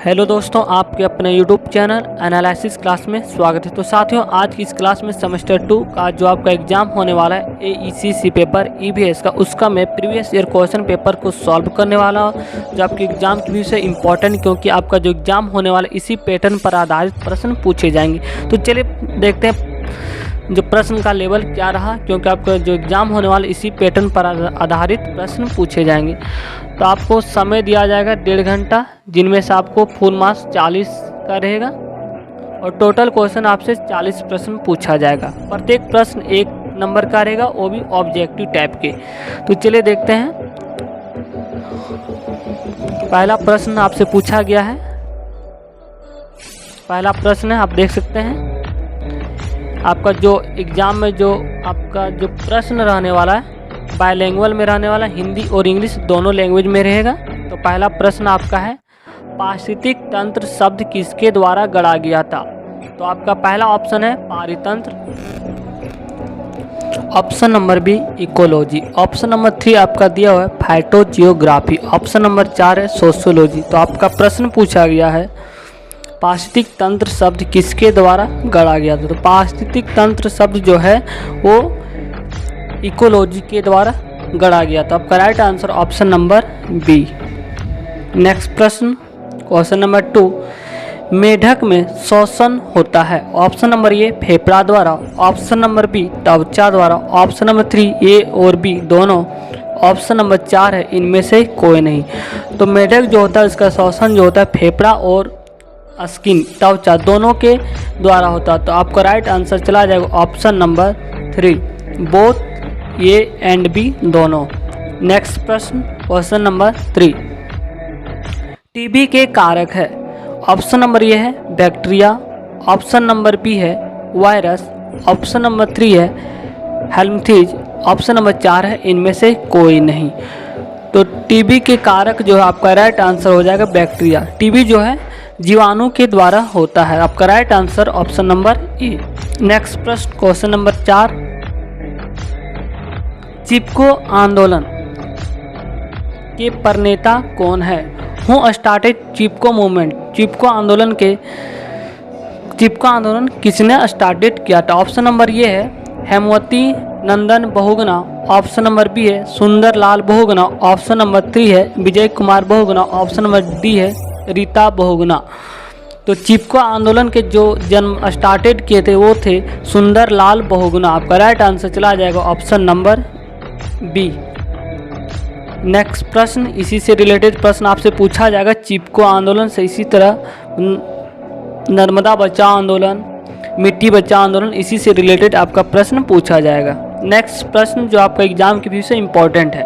Hello दोस्तों, आपके अपने यूट्यूब चैनल एनालिसिस क्लास में स्वागत है। तो साथियों, आज की इस क्लास में सेमेस्टर 2 का जो आपका एग्ज़ाम होने वाला है AECC पेपर EVS का, उसका मैं प्रीवियस ईयर क्वेश्चन पेपर को सॉल्व करने वाला हूँ, जो आपके एग्ज़ाम के व्यू से इम्पॉर्टेंट, क्योंकि आपका जो एग्ज़ाम होने वाला है इसी पैटर्न पर आधारित प्रश्न पूछे जाएंगे। तो चलिए देखते हैं जो प्रश्न का लेवल क्या रहा, क्योंकि आपका जो एग्ज़ाम होने वाला इसी पैटर्न पर आधारित प्रश्न पूछे जाएंगे। तो आपको समय दिया जाएगा 1.5 घंटा, जिनमें से आपको फुल मार्क्स 40 का रहेगा और टोटल क्वेश्चन आपसे 40 प्रश्न पूछा जाएगा। प्रत्येक प्रश्न 1 नंबर का रहेगा, वो भी ऑब्जेक्टिव टाइप के। तो चलिए देखते हैं। पहला प्रश्न आपसे पूछा गया है। पहला प्रश्न है, आप देख सकते हैं आपका जो एग्ज़ाम में जो आपका जो प्रश्न रहने वाला है बायलैंग्वेज में रहने वाला, हिंदी और इंग्लिश दोनों लैंग्वेज में रहेगा। तो पहला प्रश्न आपका है, पारिस्थितिक तंत्र शब्द किसके द्वारा गढ़ा गया था? तो आपका पहला ऑप्शन है पारितंत्र, option number B ecology, option number 3 आपका दिया हुआ है फाइटोजियोग्राफी, ऑप्शन नंबर 4 है सोशियोलॉजी। तो आपका प्रश्न पूछा गया है पारिस्थितिक तंत्र शब्द किसके द्वारा गढ़ा गया था? तो पारिस्थितिक तंत्र शब्द जो है वो इकोलॉजी के द्वारा गढ़ा गया था। आपका right answer option number B. Next प्रश्न, क्वेश्चन नंबर 2, मेढक में श्वसन होता है? ऑप्शन नंबर ए फेफड़ा द्वारा, ऑप्शन नंबर बी त्वचा द्वारा, ऑप्शन नंबर 3 ए और बी दोनों, ऑप्शन नंबर 4 है इनमें से कोई नहीं। तो मेढक जो होता है उसका श्वसन जो होता है फेफड़ा और स्किन त्वचा दोनों के द्वारा होता है। तो आपका राइट आंसर चला जाएगा option number 3, both A and B दोनों। नेक्स्ट प्रश्न, क्वेश्चन नंबर 3, टीबी के कारक है? ऑप्शन नंबर ए है बैक्टीरिया, ऑप्शन नंबर बी है वायरस, ऑप्शन नंबर 3 है हेल्मिंथ्स, ऑप्शन नंबर 4 है इनमें से कोई नहीं। तो टीबी के कारक जो है आपका राइट आंसर हो जाएगा बैक्टीरिया। टीबी जो है जीवाणु के द्वारा होता है। आपका right answer option number A. Next प्रश्न, क्वेश्चन नंबर 4, चिपको आंदोलन के प्रणेता कौन है? Who started Chipko movement? Chipko आंदोलन किसने स्टार्टेड किया था? ऑप्शन नंबर ये है Hemwati Nandan Bahuguna, option number B है सुंदर लाल बहुगुणा, ऑप्शन नंबर 3 है Vijay Kumar Bahuguna, option number D है रीता बहुगुणा। तो चिपको आंदोलन के जो जन्म स्टार्टेड किए थे वो थे सुंदर लाल बहुगुणा। आपका राइट आंसर चला जाएगा ऑप्शन नंबर बी। नेक्स्ट प्रश्न, इसी से रिलेटेड प्रश्न आपसे पूछा जाएगा चिपको आंदोलन से। इसी तरह नर्मदा बचाओ आंदोलन, मिट्टी बचाओ आंदोलन, इसी से रिलेटेड आपका प्रश्न पूछा जाएगा। नेक्स्ट प्रश्न जो आपका एग्जाम के व्यू से इम्पोर्टेंट है,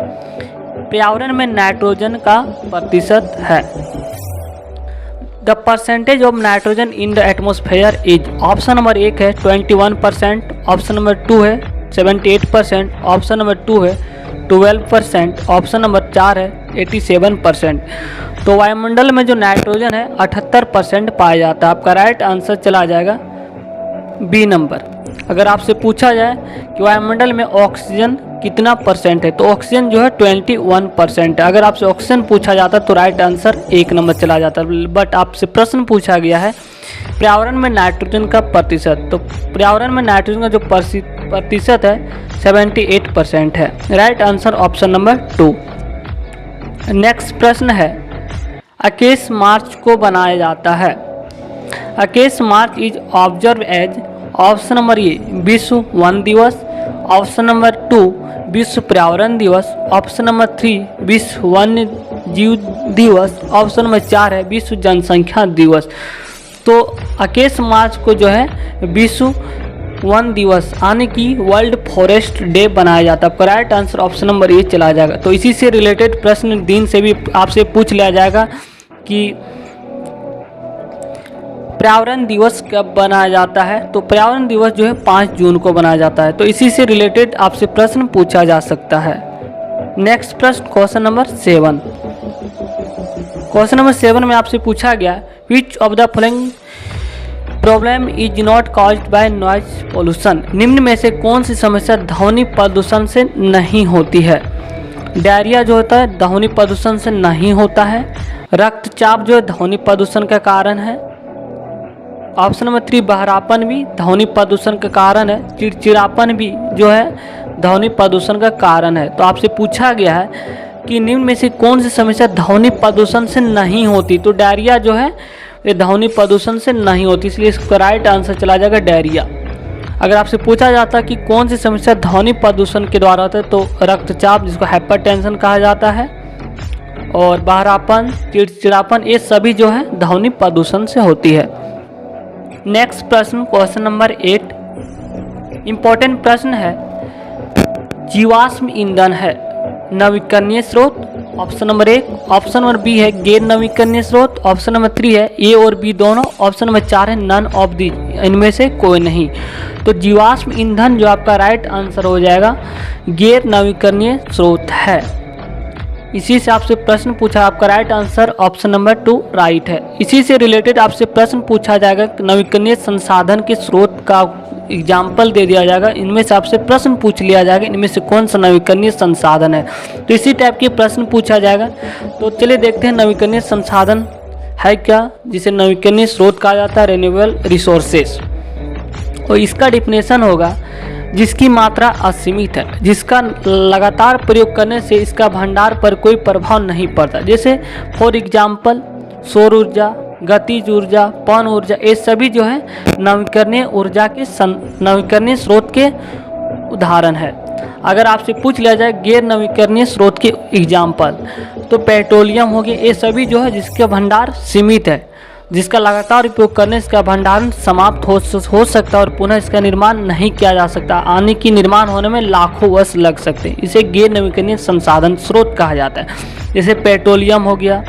पर्यावरण में नाइट्रोजन का प्रतिशत है? The percentage of nitrogen in the atmosphere is? Option number 1 है 21%, ऑप्शन नंबर 2 है 78%, ऑप्शन नंबर 2 है 12%, ऑप्शन नंबर 4 है 87%। तो वायुमंडल में जो नाइट्रोजन है 78% पाया जाता है। आपका राइट आंसर चला जाएगा बी नंबर। अगर आपसे पूछा जाए कि वायुमंडल में ऑक्सीजन कितना परसेंट है, तो ऑक्सीजन जो है 21% है। अगर आपसे ऑक्सीजन पूछा जाता तो राइट आंसर 1 नंबर चला जाता। बट आपसे प्रश्न पूछा गया है पर्यावरण में नाइट्रोजन का प्रतिशत, तो पर्यावरण में नाइट्रोजन का जो प्रतिशत है 78% है। Right answer option number 2। Next प्रश्न है, अकेश मार्च को बनाया जाता है? अकेश March is observe as? Option number A विश्व वन दिवस, ऑप्शन नंबर 2 विश्व पर्यावरण दिवस, ऑप्शन नंबर 3 विश्व वन्य जीव दिवस, ऑप्शन नंबर 4 है विश्व जनसंख्या दिवस। तो अकेश मार्च को जो है विश्व वन दिवस यानी कि वर्ल्ड फॉरेस्ट डे बनाया जाता है। आपका राइट आंसर ऑप्शन नंबर ए चला जाएगा। तो इसी से रिलेटेड प्रश्न दिन से भी आपसे पूछ लिया जाएगा कि पर्यावरण दिवस कब बनाया जाता है? तो पर्यावरण दिवस जो है 5 जून को बनाया जाता है। तो इसी से रिलेटेड आपसे प्रश्न पूछा जा सकता है। नेक्स्ट प्रश्न, क्वेश्चन नंबर 7। क्वेश्चन नंबर 7 में आपसे पूछा गया which of the following problem is not caused by noise pollution? निम्न में से कौन सी समस्या ध्वनि प्रदूषण से नहीं होती है? डायरिया जो होता है ध्वनि प्रदूषण से नहीं होता है, रक्तचाप जो है ध्वनि प्रदूषण का कारण है। ऑप्शन नंबर 3 बहरापन भी ध्वनि प्रदूषण का कारण है। चिड़चिड़ापन भी जो है ध्वनि प्रदूषण का कारण है। तो आपसे पूछा गया है कि निम्न में से कौन सी समस्या ध्वनि प्रदूषण से नहीं होती। तो डायरिया जो है ये ध्वनि प्रदूषण से नहीं होती, इसलिए इसका राइट आंसर चला जाएगा डायरिया। अगर आपसे पूछा जाता कि कौन सी समस्या ध्वनि प्रदूषण के द्वारा होता है, तो रक्तचाप जिसको हाइपरटेंशन कहा जाता है, और बहरापन, चिड़चिड़ापन, ये सभी जो है ध्वनि प्रदूषण से होती है। नेक्स्ट प्रश्न, क्वेश्चन नंबर 8, इंपॉर्टेंट प्रश्न है। जीवाश्म ईंधन है नवीकरणीय स्रोत। Option number 1, option number B है गैर नवीकरणीय स्रोत, ऑप्शन नंबर 3 है ए और बी दोनों, ऑप्शन नंबर 4 है नन ऑफ दी, इनमें से कोई नहीं। तो जीवाश्म ईंधन जो आपका राइट आंसर हो जाएगा गैर नवीकरणीय स्रोत है। इसी से आपसे प्रश्न पूछा, आपका right answer option number 2 right है। इसी से रिलेटेड आपसे प्रश्न पूछा जाएगा नवीकरणीय संसाधन के स्रोत का एग्जाम्पल दे दिया जाएगा, इनमें से आपसे प्रश्न पूछ लिया जाएगा इनमें से कौन सा नवीकरणीय संसाधन है। तो इसी टाइप के प्रश्न पूछा जाएगा। तो चलिए देखते हैं नवीकरणीय संसाधन है क्या, जिसे नवीकरणीय स्रोत कहा जाता है, रिन्यूएबल रिसोर्सेस। और इसका डिफिनेशन होगा जिसकी मात्रा असीमित है, जिसका लगातार प्रयोग करने से इसका भंडार पर कोई प्रभाव नहीं पड़ता। जैसे फॉर एग्जाम्पल सौर ऊर्जा, गतिज ऊर्जा, पवन ऊर्जा, ये सभी जो है नवीकरणीय ऊर्जा के नवीकरणीय स्रोत के उदाहरण है। अगर आपसे पूछ लिया जाए गैर नवीकरणीय स्रोत के एग्जाम्पल, तो पेट्रोलियम हो गया, ये सभी जो है जिसका भंडार सीमित है, जिसका लगातार उपयोग करने से इसका भंडारण समाप्त हो सकता है और पुनः इसका निर्माण नहीं किया जा सकता। आने की निर्माण होने में लाखों वर्ष लग सकते हैं। इसे गैर नवीकरणीय संसाधन स्रोत कहा जाता है। जैसे पेट्रोलियम हो गया,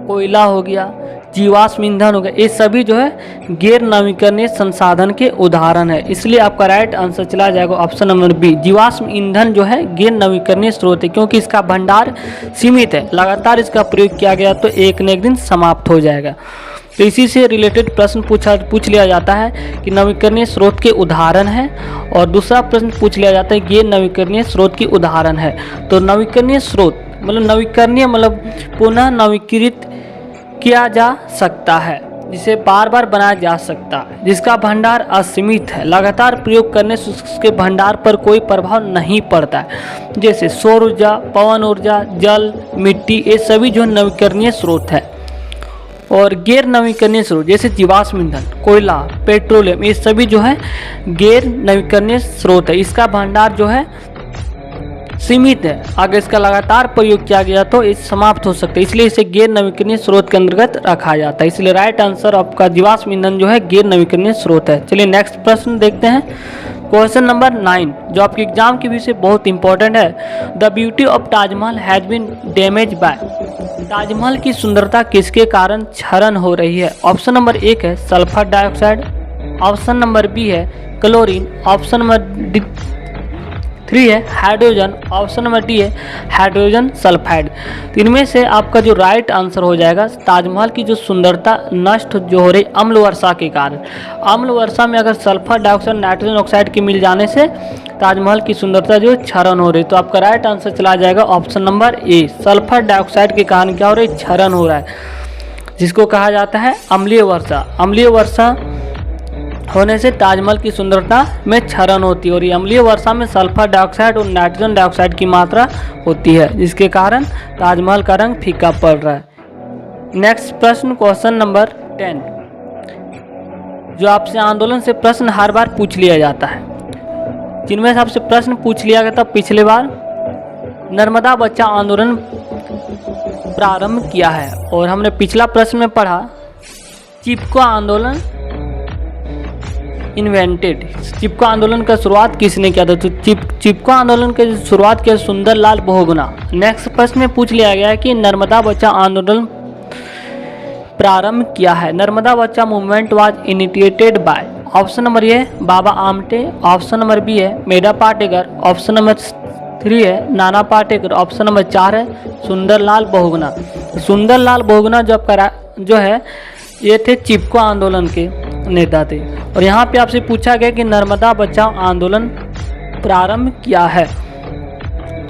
कोयला हो गया, जीवाश्म ईंधन हो गया, ये सभी जो है गैर नवीकरणीय संसाधन के उदाहरण है। इसलिए आपका राइट आंसर चला जाएगा ऑप्शन नंबर बी। जीवाश्म ईंधन जो है गैर नवीकरणीय स्रोत है, क्योंकि इसका भंडार सीमित है, लगातार इसका प्रयोग किया गया तो एक न एक दिन समाप्त हो जाएगा। तो इसी से रिलेटेड प्रश्न पूछ लिया जाता है कि नवीकरणीय स्रोत के उदाहरण है, और दूसरा प्रश्न पूछ लिया जाता है गैर नवीकरणीय स्रोत की उदाहरण है। तो नवीकरणीय स्रोत मतलब नवीकरणीय मतलब पुनः नवीकृत किया जा सकता है, जिसे बार बार बनाया जा सकता है, जिसका भंडार असीमित है, लगातार प्रयोग करने से उसके भंडार पर कोई प्रभाव नहीं पड़ता है। जैसे सौर ऊर्जा, पवन ऊर्जा, जल, मिट्टी, ये सभी जो नवीकरणीय स्रोत है। और गैर नवीकरणीय स्रोत जैसे जीवाश्म ईंधन, कोयला, पेट्रोलियम, ये सभी जो है गैर नवीकरणीय स्रोत है, इसका भंडार जो है सीमित है। अगर इसका लगातार प्रयोग किया गया तो ये समाप्त हो सकता है, इसलिए इसे गैर नवीकरणीय स्रोत के अंतर्गत रखा जाता है। इसलिए राइट आंसर आपका जीवाश्म ईंधन जो है गैर नवीकरणीय स्रोत है। चलिए नेक्स्ट प्रश्न देखते हैं, क्वेश्चन नंबर 9, जो आपके एग्जाम के विषय बहुत इंपॉर्टेंट है। The beauty of Taj Mahal has been damage by. Taj Mahal की सुंदरता किसके कारण क्षरण हो रही है। ऑप्शन नंबर 1 है sulphur dioxide, option number B है क्लोरीन, ऑप्शन नंबर 3 है हाइड्रोजन, ऑप्शन नंबर डी है हाइड्रोजन सल्फाइड। तो इनमें से आपका जो राइट आंसर हो जाएगा ताजमहल की जो सुंदरता नष्ट जो हो रही अम्ल वर्षा के कारण। अम्ल वर्षा में अगर सल्फर डाइऑक्साइड, नाइट्रोजन ऑक्साइड के मिल जाने से ताजमहल की सुंदरता जो क्षरण हो रही। तो आपका राइट आंसर चला जाएगा ऑप्शन नंबर ए, सल्फर डाइऑक्साइड के कारण क्या हो रहा है, क्षरण हो रहा है, जिसको कहा जाता है अम्लीय वर्षा। अम्लीय वर्षा होने से ताजमहल की सुंदरता में क्षरण होती है, और ये अम्लीय वर्षा में सल्फर डाइऑक्साइड और नाइट्रोजन डाइऑक्साइड की मात्रा होती है, जिसके कारण ताजमहल का रंग फीका पड़ रहा है। नेक्स्ट प्रश्न, क्वेश्चन नंबर 10, जो आपसे आंदोलन से प्रश्न हर बार पूछ लिया जाता है, जिनमें से आपसे प्रश्न पूछ लिया गया था पिछले बार। नर्मदा बचाओ आंदोलन प्रारंभ किया है, और हमने पिछला प्रश्न में पढ़ा चिपको आंदोलन इन्वेंटेड। चिपको आंदोलन का शुरुआत किसने किया था। तो चिपको आंदोलन की शुरुआत किया सुंदरलाल बहुगुणा। नेक्स्ट प्रश्न में पूछ लिया गया है कि नर्मदा बचाओ आंदोलन प्रारंभ किया है। Narmada Bachao movement was initiated by. Option number A Baba Amte, option number B है मेधा पाटेकर, ऑप्शन नंबर 3 है नाना पाटेकर, ऑप्शन नंबर 4 है सुंदरलाल बहुगुणा। सुंदरलाल बहुगुणा जो है ये थे चिपको आंदोलन के नेता थे। और यहाँ पे आपसे पूछा गया कि नर्मदा बचाओ आंदोलन प्रारंभ किया है।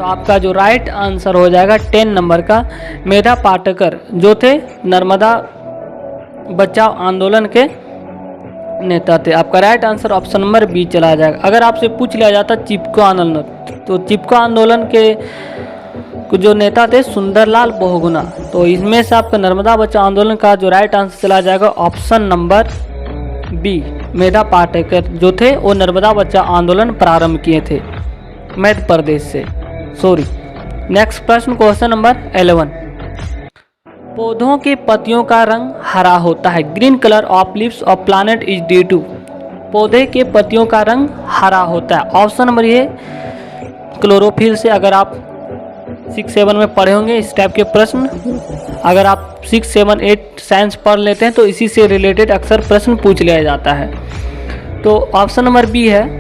तो आपका जो राइट आंसर हो जाएगा 10 नंबर का मेधा पाटकर, जो थे नर्मदा बचाओ आंदोलन के नेता थे। आपका right answer option number B चला जाएगा। अगर आपसे पूछ लिया जाता चिपको आंदोलन, तो चिपको आंदोलन के जो नेता थे सुंदरलाल बहुगुणा, तो इसमें से आपका नर्मदा बचाओ आंदोलन का जो राइट आंसर चला जाएगा option number B Medha Patkar, जो थे वो नर्मदा बचाओ आंदोलन प्रारंभ किए थे मध्य प्रदेश से। नेक्स्ट प्रश्न क्वेश्चन नंबर 11। पौधों के पत्तियों का रंग हरा होता है। Green colour of leaves of plant is due to. पौधे के पत्तियों का रंग हरा होता है। ऑप्शन नंबर ए क्लोरोफिल से। अगर आप 6-7 में पढ़े होंगे इस टाइप के प्रश्न, अगर आप 6, 7, 8 साइंस पढ़ लेते हैं तो इसी से रिलेटेड अक्सर प्रश्न पूछ लिया जाता है। तो ऑप्शन नंबर बी है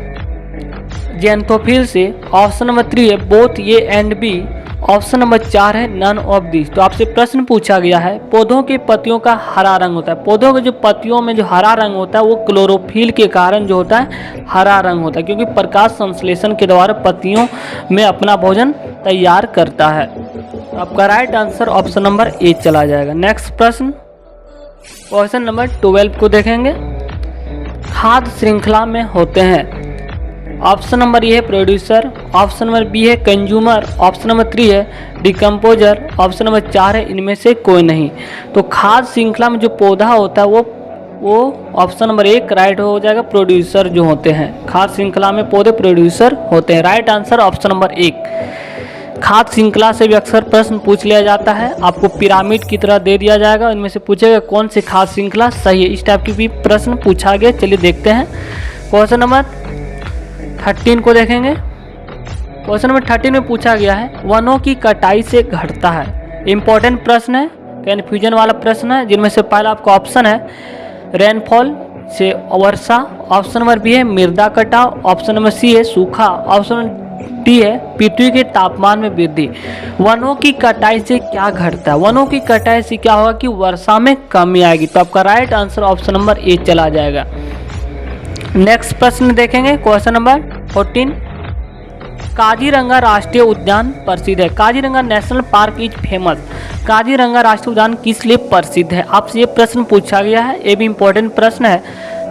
जेंथोफिल से। ऑप्शन नंबर 3 है both A and B. Option number 4 है नन ऑफ दिस। तो आपसे प्रश्न पूछा गया है पौधों के पत्तियों का हरा रंग होता है। पौधों के जो पत्तियों में जो हरा रंग होता है वो क्लोरोफिल के कारण जो होता है हरा रंग होता है, क्योंकि प्रकाश संश्लेषण के द्वारा पत्तियों में अपना भोजन तैयार करता है। आपका राइट आंसर ऑप्शन नंबर ए चला जाएगा। नेक्स्ट प्रश्न क्वेश्चन नंबर 12 को देखेंगे। खाद्य श्रृंखला में होते हैं। ऑप्शन नंबर ए है प्रोड्यूसर, ऑप्शन नंबर बी है कंज्यूमर, ऑप्शन नंबर 3 है डिकम्पोजर, ऑप्शन नंबर 4 है इनमें से कोई नहीं। तो खाद्य श्रृंखला में जो पौधा होता है वो ऑप्शन नंबर 1 राइट हो जाएगा। प्रोड्यूसर जो होते हैं खाद्य श्रृंखला में पौधे प्रोड्यूसर होते हैं। Right answer option number 1। खाद्य श्रृंखला से भी अक्सर प्रश्न पूछ लिया जाता है, आपको पिरामिड की तरह दे दिया जाएगा, इनमें से पूछेगा कौन सी खाद्य श्रृंखला सही है। इस टाइप की भी प्रश्न पूछा गया। चलिए देखते हैं क्वेश्चन नंबर 13 को देखेंगे। क्वेश्चन नंबर 13 में पूछा गया है वनों की कटाई से घटता है। इंपॉर्टेंट प्रश्न है, कन्फ्यूजन वाला प्रश्न है, जिनमें से पहला आपका ऑप्शन है रेनफॉल से वर्षा, ऑप्शन नंबर बी है मृदा कटाव, ऑप्शन नंबर सी है सूखा, ऑप्शन नंबर डी है पृथ्वी के तापमान में वृद्धि। वनों की कटाई से क्या घटता है? वनों की कटाई से क्या होगा कि वर्षा में कमी आएगी। तो आपका राइट आंसर ऑप्शन नंबर ए चला जाएगा। नेक्स्ट प्रश्न देखेंगे क्वेश्चन नंबर 14। काजीरंगा राष्ट्रीय उद्यान प्रसिद्ध है। Kaziranga national park is famous. Kaziranga राष्ट्रीय उद्यान किस लिए प्रसिद्ध है? आपसे ये प्रश्न पूछा गया है, ये भी इम्पोर्टेंट प्रश्न है,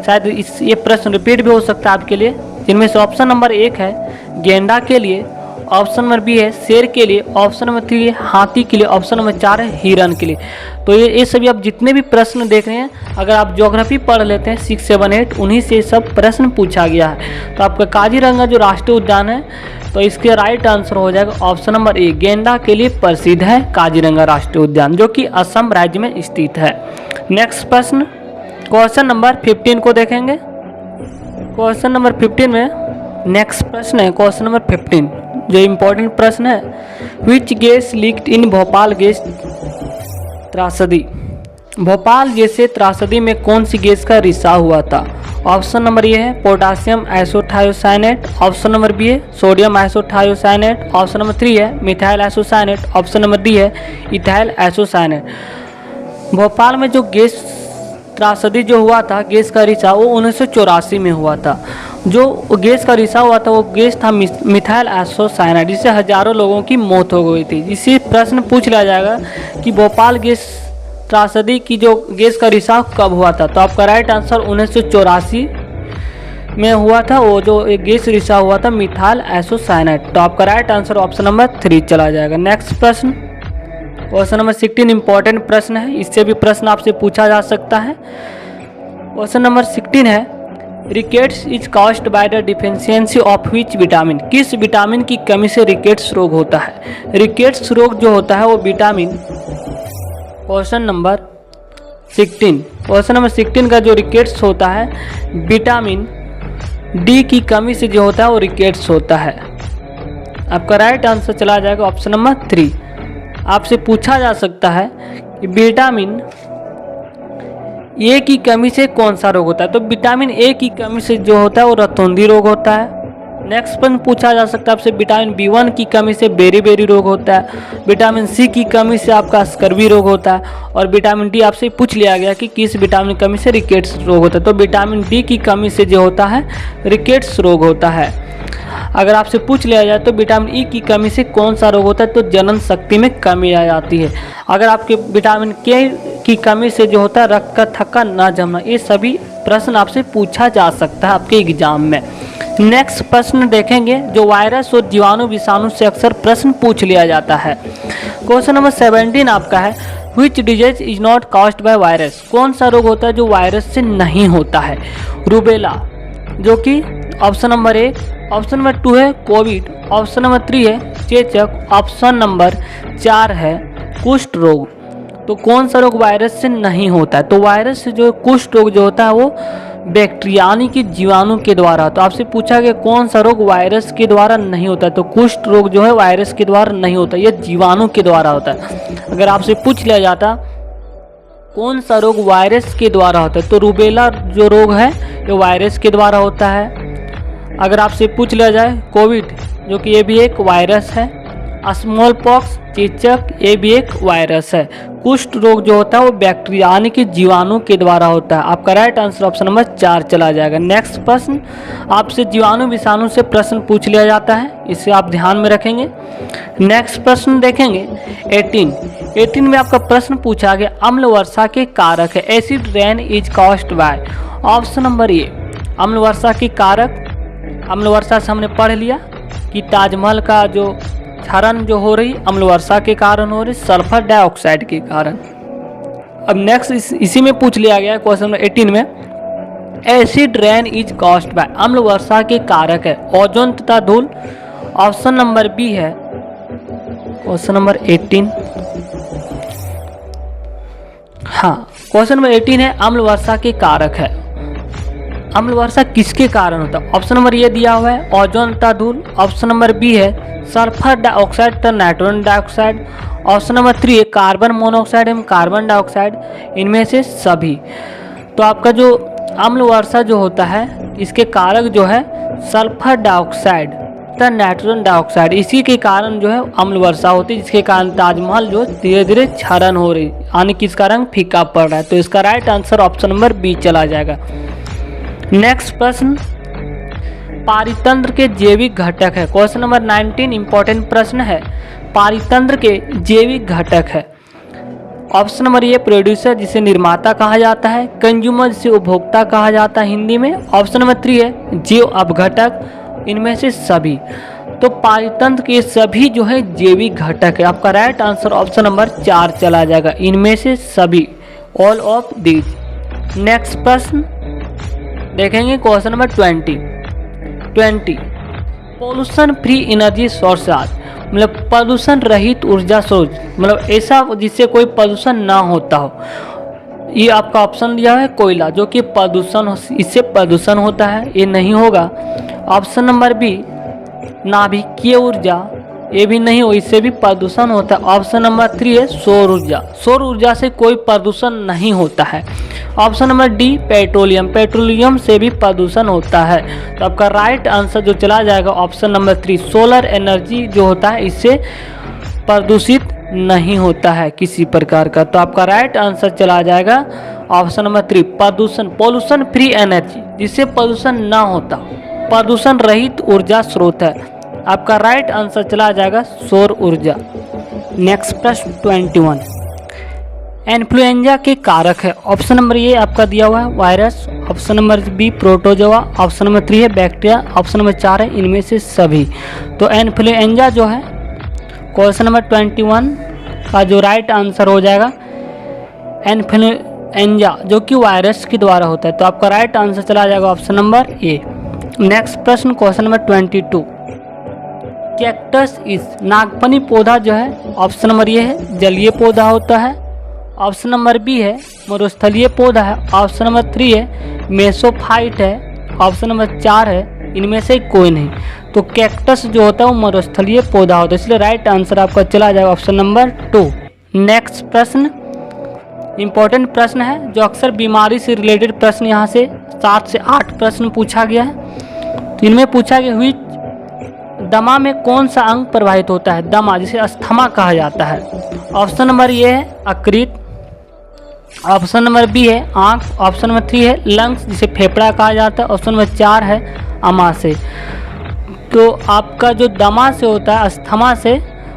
शायद ये प्रश्न रिपीट भी हो सकता है आपके लिए। जिनमें से ऑप्शन नंबर 1 है गेंडा के लिए, ऑप्शन नंबर बी है शेर के लिए, ऑप्शन नंबर 3 है हाथी के लिए, ऑप्शन नंबर 4 है हिरन के लिए। तो ये सभी आप जितने भी प्रश्न देख रहे हैं, अगर आप ज्योग्राफी पढ़ लेते हैं 6, 7, 8, उन्हीं से सब प्रश्न पूछा गया है। तो आपका काजीरंगा जो राष्ट्रीय उद्यान है, तो इसके राइट आंसर हो जाएगा ऑप्शन नंबर ए, गेंडा के लिए प्रसिद्ध है काजीरंगा राष्ट्रीय उद्यान, जो कि असम राज्य में स्थित है। नेक्स्ट प्रश्न क्वेश्चन नंबर 15 को देखेंगे। क्वेश्चन नंबर 15 में नेक्स्ट प्रश्न है क्वेश्चन नंबर 15, जो इम्पोर्टेंट प्रश्न है which gas leaked in Bhopal gas त्रासदी। भोपाल जैसे त्रासदी में कौन सी गैस का रिसाव हुआ था? ऑप्शन नंबर ए है potassium isothiocyanate, option number B है सोडियम आइसोथायोसाइनेट, ऑप्शन नंबर 3 है methyl isocyanate, option number D है इथाइल आइसोसाइनेट। भोपाल में जो गैस त्रासदी जो हुआ था, गैस का रिसाव, वो 1984 में हुआ था। जो गैस का रिसाव हुआ था वो गैस था मिथाइल आइसोसाइनेट, जिससे हजारों लोगों की मौत हो गई थी। इसी प्रश्न पूछ लिया जाएगा कि भोपाल गैस त्रासदी की जो गैस का रिसाव कब हुआ था? तो आपका राइट आंसर 1984 में हुआ था। वो जो एक गैस रिसाव हुआ था मिथाइल आइसोसाइनेट। तो आपका राइट आंसर ऑप्शन नंबर 3 चला जाएगा। नेक्स्ट प्रश्न क्वेश्चन नंबर 16 इंपॉर्टेंट प्रश्न है, इससे भी प्रश्न आपसे पूछा जा सकता है। क्वेश्चन नंबर 16 है rickets is caused by the deficiency of which vitamin. किस विटामिन की कमी से रिकेट्स रोग होता है? रिकेट्स रोग जो होता है वो विटामिन, क्वेश्चन नंबर 16 का जो रिकेट्स होता है विटामिन डी की कमी से जो होता है वो रिकेट्स होता है। आपका राइट आंसर चला जाएगा ऑप्शन नंबर 3। आपसे पूछा जा सकता है कि विटामिन ए की कमी से कौन सा रोग होता है? तो विटामिन ए की कमी से जो होता है वो रतौंधी रोग होता है। नेक्स्ट प्रश्न पूछा जा सकता है आपसे विटामिन B1 की कमी से बेरी रोग होता है, विटामिन सी की कमी से आपका स्कर्वी रोग होता है, और विटामिन डी आपसे पूछ लिया गया कि किस विटामिन की कमी से रिकेट्स रोग होता है? तो विटामिन डी की कमी से जो होता है रिकेट्स रोग होता है। अगर आपसे पूछ लिया जाए तो विटामिन ई की कमी से कौन सा रोग होता है, तो जनन शक्ति में कमी आ जाती है। अगर आपके विटामिन के की कमी से जो होता है रक्त का थक्का ना जमना, ये सभी प्रश्न आपसे पूछा जा सकता है आपके एग्जाम में। नेक्स्ट प्रश्न देखेंगे जो वायरस और जीवाणु विषाणु से अक्सर प्रश्न पूछ लिया जाता है। क्वेश्चन नंबर 17 आपका है, which disease is not caused by virus, कौन सा रोग होता है जो वायरस से नहीं होता है। रूबेला, जो कि ऑप्शन नंबर 1, ऑप्शन नंबर 2 है कोविड, ऑप्शन नंबर 3 है चेचक, ऑप्शन नंबर 4 है कुष्ठ रोग। तो कौन सा रोग वायरस से नहीं होता है, तो वायरस से जो कुष्ठ रोग जो होता है वो बैक्टीरिया यानी कि जीवाणु के द्वारा। तो आपसे पूछा गया कौन सा रोग वायरस के द्वारा नहीं होता है, तो कुष्ठ रोग जो है वायरस के द्वारा नहीं होता, यह जीवाणु के द्वारा होता है। अगर आपसे पूछ लिया जाता कौन सा रोग वायरस के द्वारा होता है, तो रूबेला जो रोग है ये वायरस के द्वारा होता है। अगर आपसे पूछ लिया जाए कोविड, जो कि ये भी एक वायरस है, स्मॉल पॉक्स, चेचक, ये भी एक वायरस है। कुष्ठ रोग जो होता है वो बैक्टीरिया यानी कि जीवाणु के द्वारा होता है। आपका राइट आंसर ऑप्शन नंबर 4 चला जाएगा। नेक्स्ट प्रश्न, आपसे जीवाणु विषाणु से प्रश्न पूछ लिया जाता है, इसे आप ध्यान में रखेंगे। नेक्स्ट प्रश्न देखेंगे 18 में आपका प्रश्न पूछा गया अम्ल वर्षा के कारक है। Acid rain is caused by, option number ए अम्ल वर्षा के कारक। अम्ल वर्षा से हमने पढ़ लिया कि ताजमहल का जो क्षरण जो हो रही अम्ल वर्षा के कारण हो रही, सल्फर डाइऑक्साइड के कारण। अब नेक्स्ट इसी में पूछ लिया गया क्वेश्चन नंबर 18 में, acid rain is caused by, अम्ल वर्षा के कारक है ओजोन तथा धूल। ऑप्शन नंबर बी है क्वेश्चन नंबर 18। हाँ, क्वेश्चन नंबर 18 है अम्ल वर्षा के कारक है। अम्ल वर्षा किसके कारण होता है, ऑप्शन नंबर ए दिया हुआ है ओजोन तथा धूल, ऑप्शन नंबर बी है सल्फर डाइऑक्साइड तथा नाइट्रोजन डाइऑक्साइड, ऑप्शन नंबर 3 है कार्बन मोनोऑक्साइड एवं कार्बन डाइऑक्साइड, इनमें से सभी। तो आपका जो अम्ल वर्षा जो होता है इसके कारक जो है सल्फर डाइऑक्साइड तथा नाइट्रोजन डाइऑक्साइड, इसी के कारण जो है अम्ल वर्षा होती है, जिसके कारण ताजमहल जो धीरे धीरे क्षरण हो रही यानी कि इसका रंग फीका पड़ रहा है। तो इसका right answer option number B चला जाएगा। नेक्स्ट प्रश्न, पारितंत्र के जैविक घटक है। क्वेश्चन नंबर 19 इंपॉर्टेंट प्रश्न है, पारितंत्र के जैविक घटक है। ऑप्शन नंबर ए प्रोड्यूसर जिसे निर्माता कहा जाता है, कंज्यूमर जिसे उपभोक्ता कहा जाता है हिंदी में, ऑप्शन नंबर 3 है जीव अपघटक, इनमें से सभी। तो पारितंत्र के सभी जो है जैविक घटक है। आपका राइट आंसर ऑप्शन नंबर 4 चला जाएगा, इनमें से सभी, ऑल ऑफ दीज। नेक्स्ट प्रश्न देखेंगे question number 20 pollution free energy source, मतलब प्रदूषण रहित ऊर्जा स्रोत, मतलब ऐसा जिससे कोई प्रदूषण ना होता हो। ये आपका ऑप्शन दिया है कोयला, जो कि प्रदूषण, इससे प्रदूषण होता है, ये नहीं होगा। ऑप्शन नंबर बी नाभिकीय ऊर्जा, ये भी नहीं हो, इससे भी प्रदूषण होता है। ऑप्शन नंबर 3 है सौर ऊर्जा, सौर ऊर्जा से कोई प्रदूषण नहीं होता है। Option number D petroleum, petroleum से भी प्रदूषण होता है। तो आपका राइट आंसर जो चला जाएगा ऑप्शन नंबर 3, सोलर एनर्जी जो होता है इससे प्रदूषित नहीं होता है किसी प्रकार का। तो आपका राइट आंसर चला जाएगा ऑप्शन नंबर 3, प्रदूषण, पॉल्यूशन फ्री एनर्जी, जिससे प्रदूषण ना होता, प्रदूषण रहित ऊर्जा स्रोत है। आपका राइट आंसर चला जाएगा सौर ऊर्जा। नेक्स्ट प्रश्न 21 इन्फ्लुएंजा के कारक है। ऑप्शन नंबर ए आपका दिया हुआ है virus, option number B protozoa, option number 3 है बैक्टीरिया, ऑप्शन नंबर 4 है इनमें से सभी। तो इन्फ्लुएंजा जो है क्वेश्चन नंबर 21 का जो राइट आंसर हो जाएगा इन्फ्लुएंजा, जो कि वायरस के द्वारा होता है। तो आपका राइट आंसर चला जाएगा ऑप्शन नंबर ए। नेक्स्ट प्रश्न क्वेश्चन नंबर 22 कैक्टस इस, नागफनी पौधा जो है ऑप्शन नंबर ए है जलीय पौधा होता है, ऑप्शन नंबर बी है मरुस्थलीय पौधा है, ऑप्शन नंबर 3 है मेसोफाइट है, ऑप्शन नंबर 4 है इनमें से कोई नहीं। तो कैक्टस जो होता है वो मरुस्थलीय पौधा होता है, इसलिए राइट आंसर आपका चला जाएगा ऑप्शन नंबर 2। नेक्स्ट प्रश्न इंपॉर्टेंट प्रश्न है, जो अक्सर बीमारी से रिलेटेड प्रश्न यहाँ से 7 से 8 प्रश्न पूछा गया है। तो इनमें पूछा गया हुई दमा में कौन सा अंग प्रभावित होता है, दमा जिसे अस्थमा कहा जाता है। ऑप्शन नंबर ए है यकृत, ऑप्शन नंबर बी है आँख, ऑप्शन नंबर 3 है लंग्स जिसे फेफड़ा कहा जाता है, ऑप्शन नंबर 4 है आमाशय। को आपका जो दमा से होता है, अस्थमा से,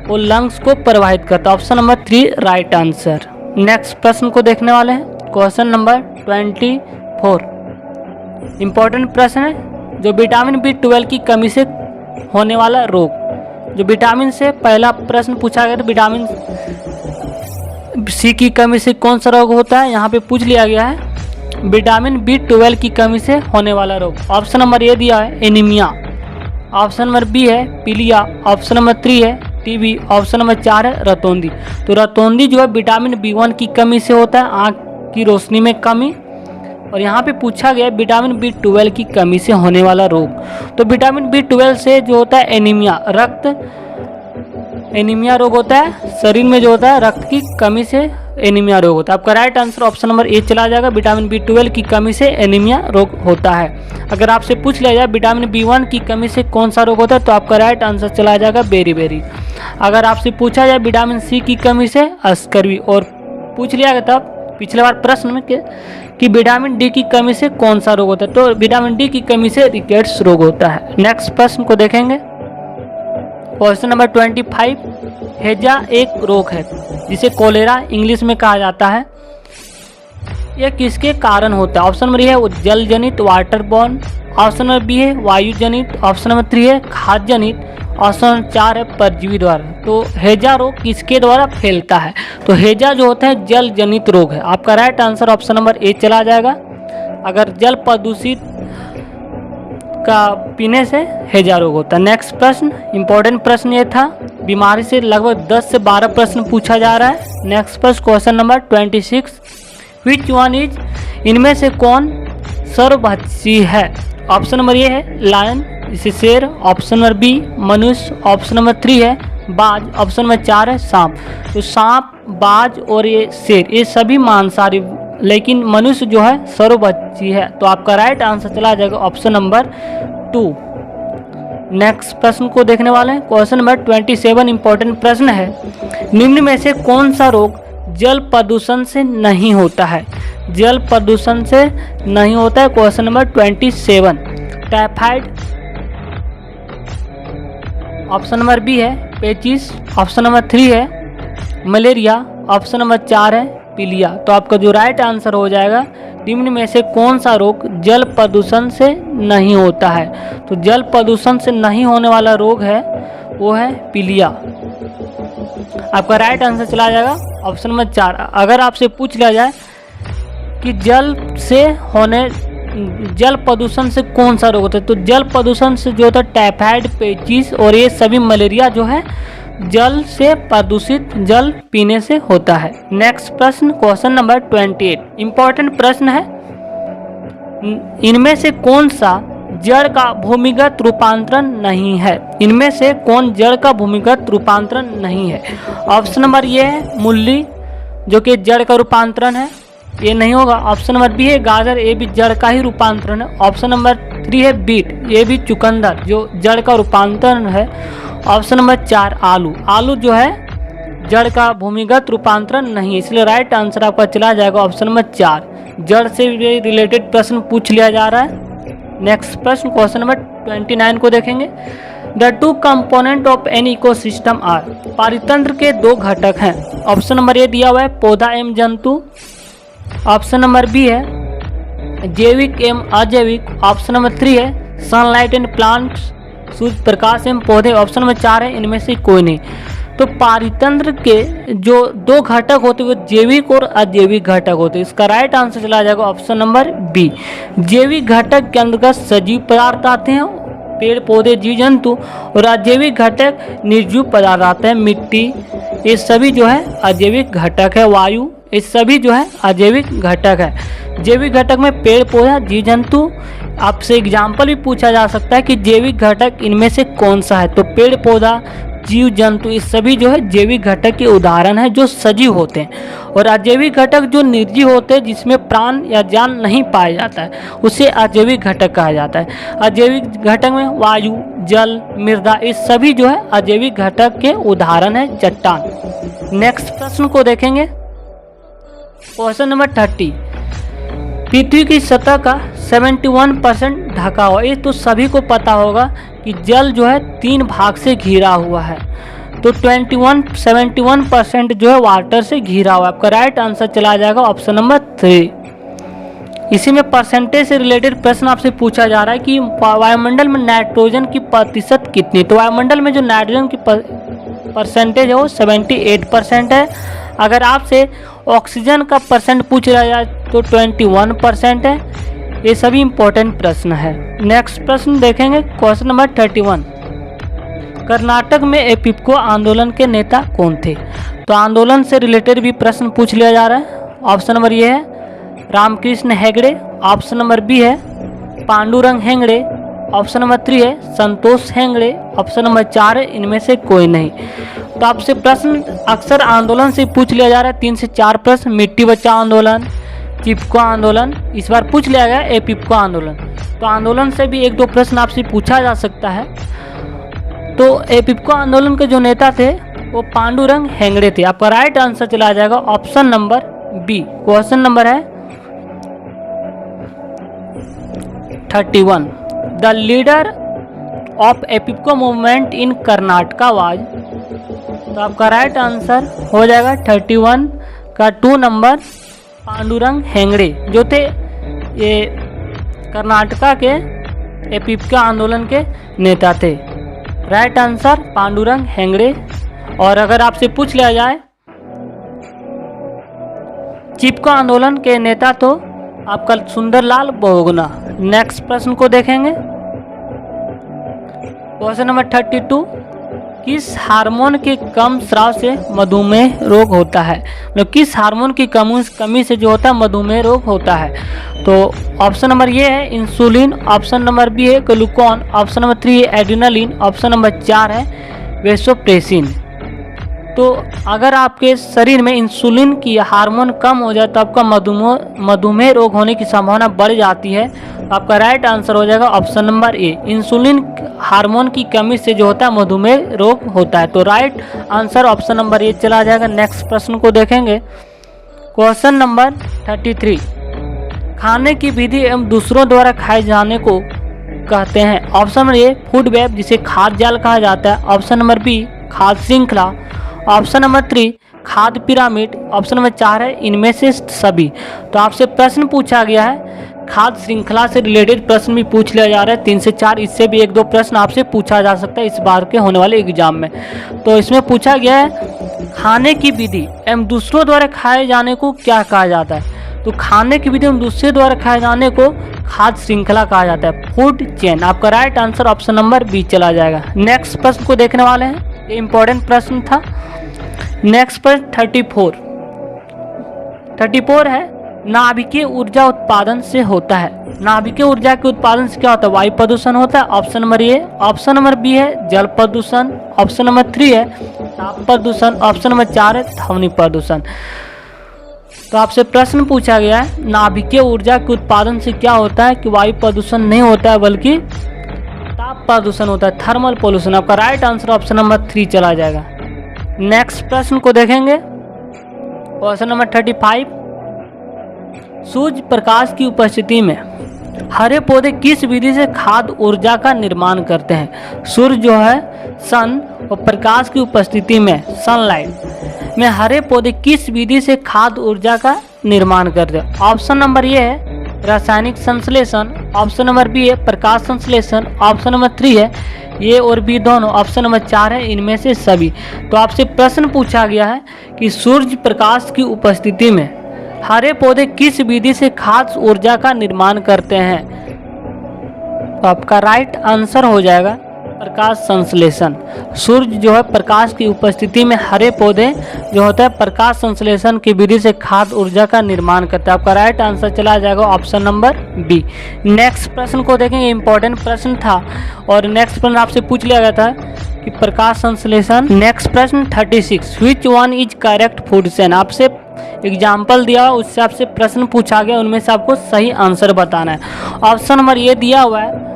वो लंग्स को प्रभावित करता है। Option number 3 right answer. Next प्रश्न को देखने वाले हैं, क्वेश्चन नंबर 24। इंपॉर्टेंट प्रश्न है, जो विटामिन B12 की कमी से होने वाला रोग। जो विटामिन से पहला प्रश्न पूछा गया था, विटामिन C की कमी से कौन सा रोग होता है, यहाँ पे पूछ लिया गया है विटामिन B12 की कमी से होने वाला रोग। ऑप्शन नंबर ए दिया है एनीमिया, ऑप्शन नंबर बी है पीलिया, ऑप्शन नंबर 3 है टीबी, ऑप्शन नंबर 4 है रतौंधी। तो रतौंधी जो है विटामिन B1 की कमी से होता है, आँख की रोशनी में कमी। और यहाँ पे पूछा गया विटामिन B12 की कमी से होने वाला रोग। तो विटामिन B12 से जो होता है एनीमिया, एनीमिया रोग होता है, शरीर में जो होता है रक्त की कमी से एनीमिया रोग होता है। आपका राइट आंसर ऑप्शन नंबर ए चला जाएगा, विटामिन B12 की कमी से एनीमिया रोग होता है। अगर आपसे पूछ लिया जाए विटामिन B1 की कमी से कौन सा रोग होता है, तो आपका राइट आंसर चला जाएगा बेरी। अगर आपसे पूछा जाए विटामिन C की कमी से अस्करवी, और पूछ लिया गया था पिछले बार प्रश्न में कि विटामिन D की कमी से कौन सा रोग होता है, तो विटामिन D की कमी से रिकेट्स रोग होता है। नेक्स्ट प्रश्न को देखेंगे, क्वेश्चन नंबर 25। हैजा एक रोग है जिसे कोलेरा इंग्लिश में कहा जाता है, यह किसके कारण होता है। ऑप्शन नंबर ए है जल जनित water borne, option number B है वायु जनित, ऑप्शन नंबर 3 है खाद्य जनित, ऑप्शन नंबर 4 है परजीवी द्वारा। तो हैजा रोग किसके द्वारा फैलता है, तो हैजा जो होता है जल जनित रोग है। आपका राइट आंसर ऑप्शन नंबर ए चला जाएगा। अगर जल प्रदूषित का पीने से हैजा रोग होता है। नेक्स्ट प्रश्न, इंपॉर्टेंट प्रश्न ये था, बीमारी से लगभग 10 से 12 प्रश्न पूछा जा रहा है। नेक्स्ट प्रश्न question number 26। Which one is, इनमें से कौन सर्वभक्षी है। ऑप्शन नंबर ए है लायन, इसे शेर, ऑप्शन नंबर बी मनुष्य, ऑप्शन नंबर 3 है बाज, ऑप्शन नंबर 4 है सांप। तो सांप, बाज और ये शेर, ये सभी मांसाहारी, लेकिन मनुष्य जो है सर्वभक्षी है। तो आपका राइट आंसर चला जाएगा ऑप्शन नंबर 2। नेक्स्ट प्रश्न को देखने वाले हैं, क्वेश्चन नंबर 27। इंपॉर्टेंट प्रश्न है, निम्न में से कौन सा रोग जल प्रदूषण से नहीं होता है। जल प्रदूषण से नहीं होता है। Question number 27 typhoid, option number B है पेचिस, ऑप्शन नंबर 3 है मलेरिया, ऑप्शन नंबर 4 है पीलिया। तो आपका जो राइट आंसर हो जाएगा, निम्न में से कौन सा रोग जल प्रदूषण से नहीं होता है। तो जल प्रदूषण से नहीं होने वाला रोग है वो है पीलिया। आपका राइट आंसर चला जाएगा ऑप्शन नंबर 4। अगर आपसे पूछ लिया जाए कि जल प्रदूषण से कौन सा रोग होता है, तो जल प्रदूषण से जो होता है टाइफाइड, पेचिस और ये सभी मलेरिया जो है जल से प्रदूषित जल पीने से होता है। नेक्स्ट प्रश्न क्वेश्चन नंबर 28। इंपॉर्टेंट प्रश्न है, इनमें से कौन सा जड़ का भूमिगत रूपांतरण नहीं है। इनमें से कौन जड़ का भूमिगत रूपांतरण नहीं है। ऑप्शन नंबर ये है मूली, जो कि जड़ का रूपांतरण है, ये नहीं होगा। ऑप्शन नंबर बी है गाजर, ये भी जड़ का ही रूपांतरण है। ऑप्शन नंबर 3 है बीट, ये भी चुकंदर जो जड़ का रूपांतरण है। ऑप्शन नंबर 4 आलू, आलू जो है जड़ का भूमिगत रूपांतरण नहीं है, इसलिए राइट आंसर आपका चला जाएगा ऑप्शन नंबर 4। जड़ से रिलेटेड प्रश्न पूछ लिया जा रहा है। नेक्स्ट प्रश्न क्वेश्चन नंबर 29 को देखेंगे। The 2 component of an ecosystem are, पारितंत्र के 2 घटक हैं। ऑप्शन नंबर ए दिया हुआ है पौधा एवं जंतु, ऑप्शन नंबर बी है जैविक एवं अजैविक, ऑप्शन नंबर 3 है sunlight and plants, Surya Prakash एवं पौधे, ऑप्शन नंबर 4 है इनमें से कोई नहीं। तो पारितंत्र के जो 2 घटक होते हैं वो जैविक और अजैविक घटक होते हैं। इसका राइट आंसर चला जाएगा ऑप्शन नंबर बी। जैविक घटक के अंतर्गत सजीव पदार्थ आते हैं, पेड़ पौधे जीव जंतु, और अजैविक घटक निर्जीव पदार्थ आते हैं, मिट्टी, ये सभी जो है अजैविक घटक है। वायु, ये सभी जो है अजैविक घटक है। जैविक घटक में पेड़ पौधा जीव जंतु। आपसे एग्जाम्पल भी पूछा जा सकता है कि जैविक घटक इनमें से कौन सा है, तो पेड़ पौधा जीव जंतु ये सभी जो है जैविक घटक के उदाहरण है जो सजीव होते हैं। और अजैविक घटक जो निर्जीव होते हैं, जिसमें प्राण या जान नहीं पाया जाता है, उसे अजैविक घटक कहा जाता है। अजैविक घटक में वायु, जल, मृदा ये सभी जो है अजैविक घटक के उदाहरण है। चट्टान। नेक्स्ट प्रश्न को देखेंगे, क्वेश्चन नंबर 30। पृथ्वी की सतह का 71% ढका हुआ, ये तो सभी को पता होगा कि जल जो है 3 भाग से घिरा हुआ है। तो 71% जो है वाटर से घिरा हुआ है। आपका राइट आंसर चला जाएगा ऑप्शन नंबर 3। इसी में परसेंटेज से रिलेटेड प्रश्न आपसे पूछा जा रहा है कि वायुमंडल में नाइट्रोजन की प्रतिशत कितनी। तो वायुमंडल में जो नाइट्रोजन की परसेंटेज है वो 78% है। अगर आपसे ऑक्सीजन का परसेंट पूछ रहा जाए तो 21% है। ये सभी इंपॉर्टेंट प्रश्न है। नेक्स्ट प्रश्न देखेंगे, क्वेश्चन नंबर 31। कर्नाटक में एपिपको आंदोलन के नेता कौन थे। तो आंदोलन से रिलेटेड भी प्रश्न पूछ लिया जा रहा है। ऑप्शन नंबर ये है Ramakrishna Hegde, option number B है पांडुरंग हेगड़े, ऑप्शन नंबर 3 है संतोष हेगड़े, ऑप्शन नंबर 4 है इनमें से कोई नहीं। तो आपसे प्रश्न अक्सर आंदोलन से पूछ लिया जा रहा है। 3 से 4 प्रश्न, मिट्टी बचाओ आंदोलन, चिपको आंदोलन, इस बार पूछ लिया गया एपिपको आंदोलन। तो आंदोलन से भी 1-2 प्रश्न आपसे पूछा जा सकता है। तो एपिपको आंदोलन के जो नेता थे वो पांडुरंग हेगड़े थे। आपका राइट आंसर चला जाएगा option number B. Question number है 31। The leader of Appiko movement in Karnataka was. तो आपका राइट आंसर हो जाएगा 31 का 2 नंबर पांडुरंग हेगड़े जो थे ये कर्नाटका के एपिपको आंदोलन के नेता थे। Right answer Pandurang Hegde. और अगर आपसे पूछ लिया जाए चिपको आंदोलन के नेता तो आपका सुंदरलाल बहुगुणा। नेक्स्ट प्रश्न को देखेंगे, क्वेश्चन नंबर 32। किस हार्मोन के कम स्राव से मधुमेह रोग होता है। मतलब किस हार्मोन की कमी से जो होता है मधुमेह रोग होता है। तो ऑप्शन नंबर ये है इंसुलिन, ऑप्शन नंबर बी है ग्लूकॉन, ऑप्शन नंबर 3 है एड्रेनालिन, ऑप्शन नंबर 4 है वेसोप्रेसिन। तो अगर आपके शरीर में इंसुलिन की हार्मोन कम हो जाए तो आपका मधुमेह रोग होने की संभावना बढ़ जाती है। आपका राइट आंसर हो जाएगा ऑप्शन नंबर ए। इंसुलिन हार्मोन की कमी से जो होता है मधुमेह रोग होता है। तो राइट आंसर ऑप्शन नंबर ए चला जाएगा। नेक्स्ट प्रश्न को देखेंगे, क्वेश्चन नंबर 33। खाने की विधि एवं दूसरों द्वारा खाए जाने को कहते हैं। ऑप्शन नंबर ए फूड वेब जिसे खाद्य जाल कहा जाता है, ऑप्शन नंबर बी खाद्य श्रृंखला, ऑप्शन नंबर 3 खाद्य पिरामिड, ऑप्शन नंबर 4 है इनमें से सभी। तो आपसे प्रश्न पूछा गया है खाद्य श्रृंखला से रिलेटेड प्रश्न भी पूछ लिया जा रहा है। 3 से 4 इससे भी 1-2 प्रश्न आपसे पूछा जा सकता है इस बार के होने वाले एग्जाम में। तो इसमें पूछा गया है खाने की विधि एवं दूसरों द्वारा खाए जाने को क्या कहा जाता है। तो खाने की विधि एवं दूसरे द्वारा खाए जाने को खाद्य श्रृंखला कहा जाता है, फूड चेन। आपका right answer option number B चला जाएगा। नेक्स्ट प्रश्न को देखने वाले हैं, ये इंपॉर्टेंट प्रश्न था। नेक्स्ट प्रश्न 34 है नाभिकीय ऊर्जा उत्पादन से होता है। नाभिकीय ऊर्जा के उत्पादन से क्या होता है। वायु प्रदूषण होता है, option number A, option number B है जल प्रदूषण, ऑप्शन नंबर 3 है ताप प्रदूषण, ऑप्शन नंबर 4 है ध्वनि प्रदूषण। तो आपसे प्रश्न पूछा गया है नाभिकीय ऊर्जा के उत्पादन से क्या होता है कि वायु प्रदूषण नहीं होता है बल्कि ताप प्रदूषण होता है, थर्मल पोल्यूशन। आपका राइट आंसर ऑप्शन नंबर 3 चला जाएगा। नेक्स्ट प्रश्न को देखेंगे, क्वेश्चन नंबर 35। सूर्य प्रकाश की उपस्थिति में हरे पौधे किस विधि से खाद्य ऊर्जा का निर्माण करते हैं। सूर्य जो है सन और प्रकाश की उपस्थिति में सनलाइट में हरे पौधे किस विधि से खाद्य ऊर्जा का निर्माण करते हैं। ऑप्शन नंबर ये है रासायनिक संश्लेषण, ऑप्शन नंबर बी है प्रकाश संश्लेषण, ऑप्शन नंबर 3 है ये और बी दोनों, ऑप्शन नंबर 4 है इनमें से सभी। तो आपसे प्रश्न पूछा गया है कि सूर्य प्रकाश की उपस्थिति में हरे पौधे किस विधि से खाद्य ऊर्जा का निर्माण करते हैं। तो आपका राइट आंसर हो जाएगा प्रकाश संश्लेषण। सूर्य जो है प्रकाश की उपस्थिति में हरे पौधे जो होता है प्रकाश संश्लेषण की विधि से खाद्य ऊर्जा का निर्माण करता है। आपका राइट आंसर चला जाएगा ऑप्शन नंबर बी। नेक्स्ट प्रश्न को देखेंगे, इंपॉर्टेंट प्रश्न था और नेक्स्ट प्रश्न आपसे पूछ लिया गया था कि प्रकाश संश्लेषण। नेक्स्ट प्रश्न 36। Which one is correct food chain. आपसे एग्जाम्पल दिया हुआ उससे आपसे प्रश्न पूछा गया, उनमें से आपको सही आंसर बताना है। ऑप्शन नंबर ये दिया हुआ है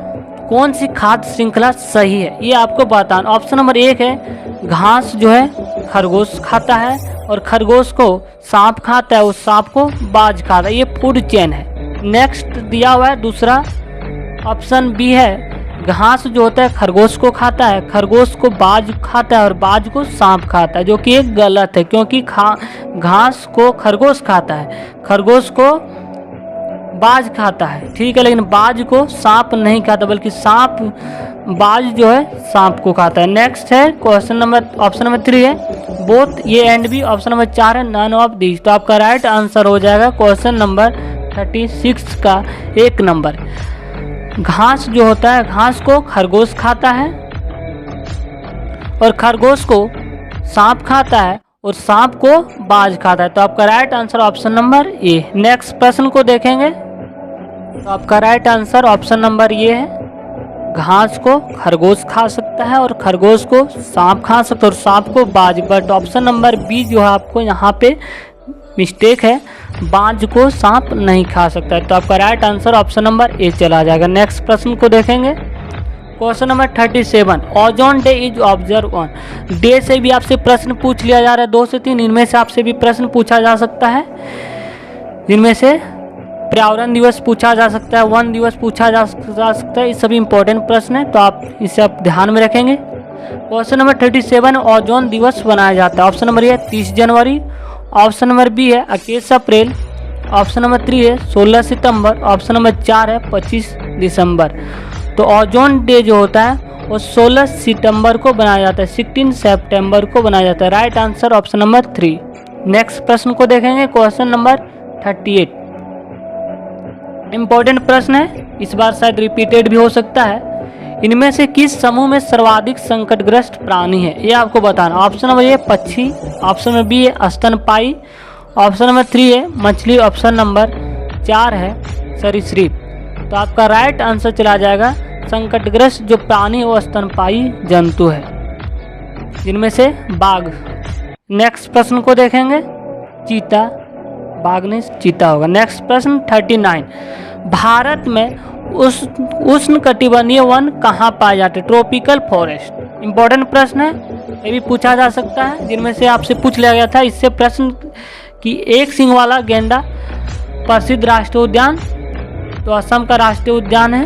कौन सी खाद्य श्रृंखला सही है ये आपको बताना। ऑप्शन नंबर 1 है घास जो है खरगोश खाता है और खरगोश को सांप खाता है, उस सांप को बाज खाता है, ये फूड चेन है। नेक्स्ट दिया हुआ है दूसरा ऑप्शन बी है घास जो होता है खरगोश को खाता है, खरगोश को बाज खाता है और बाज को सांप खाता है, जो कि एक गलत है क्योंकि घास को खरगोश खाता है, खरगोश को बाज खाता है, ठीक है, लेकिन बाज को सांप नहीं खाता, बल्कि सांप बाज जो है सांप को खाता है। नेक्स्ट है क्वेश्चन नंबर ऑप्शन नंबर 3 है both A and B, option number 4 है नन ऑफ दीज। तो आपका राइट आंसर हो जाएगा क्वेश्चन नंबर 36 का 1 नंबर। घास जो होता है घास को खरगोश खाता है और खरगोश को सांप खाता है और सांप को बाज खाता है। तो आपका right answer option number A. Next प्रश्न को देखेंगे तो आपका राइट आंसर ऑप्शन नंबर ये है, घास को खरगोश खा सकता है और खरगोश को सांप खा सकता है और सांप को बाज। बट ऑप्शन नंबर बी जो है आपको यहाँ पे मिस्टेक है, बाज को सांप नहीं खा सकता है। तो आपका राइट आंसर ऑप्शन नंबर ए चला जाएगा। नेक्स्ट प्रश्न को देखेंगे question number 37 ozone day is observe on. Day से भी आपसे प्रश्न पूछ लिया जा रहा है 2 से 3, इनमें से आपसे भी प्रश्न पूछा जा सकता है, जिनमें से पर्यावरण दिवस पूछा जा सकता है, वन दिवस पूछा जा सकता है। ये सभी इंपॉर्टेंट प्रश्न है, तो आप इसे आप ध्यान में रखेंगे। क्वेश्चन नंबर 37 ओजोन दिवस बनाया जाता है। ऑप्शन नंबर ए 30 जनवरी, ऑप्शन नंबर बी है 21 अप्रैल, ऑप्शन नंबर 3 है 16 सितंबर, ऑप्शन नंबर 4 है 25 दिसंबर। तो ओजोन डे जो होता है वो 16 सितंबर को बनाया जाता है, 16 सितंबर को बनाया जाता है। Right answer option number 3। Next प्रश्न को देखेंगे क्वेश्चन नंबर 38 इंपॉर्टेंट प्रश्न है, इस बार शायद रिपीटेड भी हो सकता है। इनमें से किस समूह में सर्वाधिक संकटग्रस्त प्राणी है, ये आपको बताना। ऑप्शन नंबर ए पक्षी, ऑप्शन नंबर बी है स्तनपायी, ऑप्शन नंबर 3 है मछली, ऑप्शन नंबर 4 है सरीसृप। तो आपका राइट आंसर चला जाएगा संकटग्रस्त जो प्राणी है वो स्तनपायी जंतु है, जिनमें से बाघ। नेक्स्ट प्रश्न को देखेंगे, चीता, बाघ नहीं चीता होगा। नेक्स्ट प्रश्न 39 भारत में उष्णकटिबंधीय वन कहाँ पाए जाते हैं, ट्रॉपिकल फॉरेस्ट। इंपॉर्टेंट प्रश्न है, ये भी पूछा जा सकता है, जिनमें से आपसे पूछ लिया गया था इससे प्रश्न कि एक सिंग वाला गेंडा प्रसिद्ध राष्ट्रीय उद्यान, तो असम का राष्ट्रीय उद्यान है।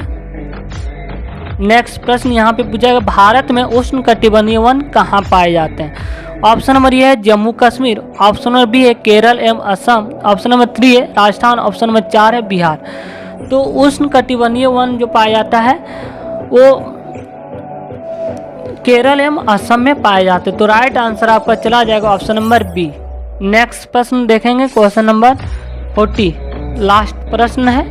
नेक्स्ट प्रश्न यहाँ पे पूछा गया भारत में उष्णकटिबंधीय वन कहाँ पाए जाते हैं। ऑप्शन नंबर ये है Jammu Kashmir, option number B है केरल एवं असम, ऑप्शन नंबर 3 है राजस्थान, ऑप्शन नंबर 4 है बिहार। तो उष्णकटिबंधीय वन जो पाया जाता है वो केरल एवं असम में पाए जाते हैं। तो राइट आंसर आपका चला जाएगा ऑप्शन नंबर बी। नेक्स्ट प्रश्न देखेंगे क्वेश्चन नंबर 40 लास्ट प्रश्न है,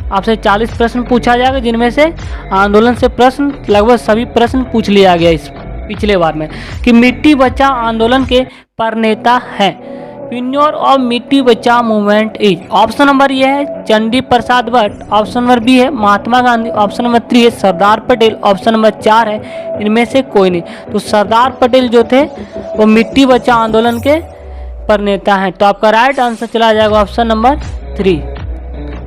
आपसे 40 प्रश्न पूछा जाएगा, जिनमें से आंदोलन से प्रश्न लगभग सभी प्रश्न पूछ लिया गया इस पिछले बार में कि मिट्टी बचाओ आंदोलन के प्रणेता हैं। पिन्योर ऑफ मिट्टी बचाओ मूवमेंट इज। ऑप्शन नंबर ये है Chandi Prasad Bhatt, option number B है महात्मा गांधी, ऑप्शन नंबर 3 है सरदार पटेल, ऑप्शन नंबर 4 है इनमें से कोई नहीं। तो सरदार पटेल जो थे वो मिट्टी बचाओ आंदोलन के प्रणेता हैं। तो आपका राइट आंसर चला जाएगा ऑप्शन नंबर 3।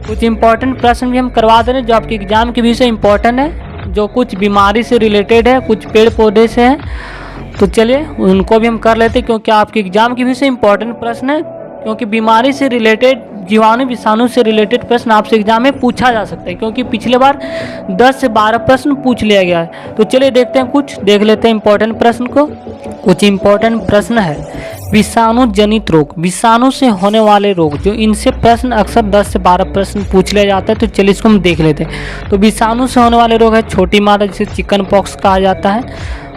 कुछ इंपॉर्टेंट प्रश्न भी हम करवा दे रहे हैं जो आपके एग्जाम के विषय इंपॉर्टेंट है, जो कुछ बीमारी से रिलेटेड है, कुछ पेड़ पौधे से है। तो चलिए उनको भी हम कर लेते हैं, क्योंकि आपके एग्जाम के विषय इंपॉर्टेंट प्रश्न है, क्योंकि बीमारी से रिलेटेड, जीवाणु विषाणु से रिलेटेड प्रश्न आपसे एग्जाम में पूछा जा सकता है, क्योंकि पिछले बार 10 से 12 प्रश्न पूछ लिया गया है। तो चलिए देखते हैं, कुछ देख लेते हैं इंपॉर्टेंट प्रश्न को। कुछ इंपॉर्टेंट प्रश्न है विषाणु जनित रोग, विषाणु से होने वाले रोग, जो इनसे प्रश्न अक्सर 10 से 12 प्रश्न पूछ लिया जाता है। तो चलिए इसको हम देख लेते हैं। तो विषाणु से होने वाले रोग है छोटी माता, जिसे चिकन पॉक्स कहा जाता है,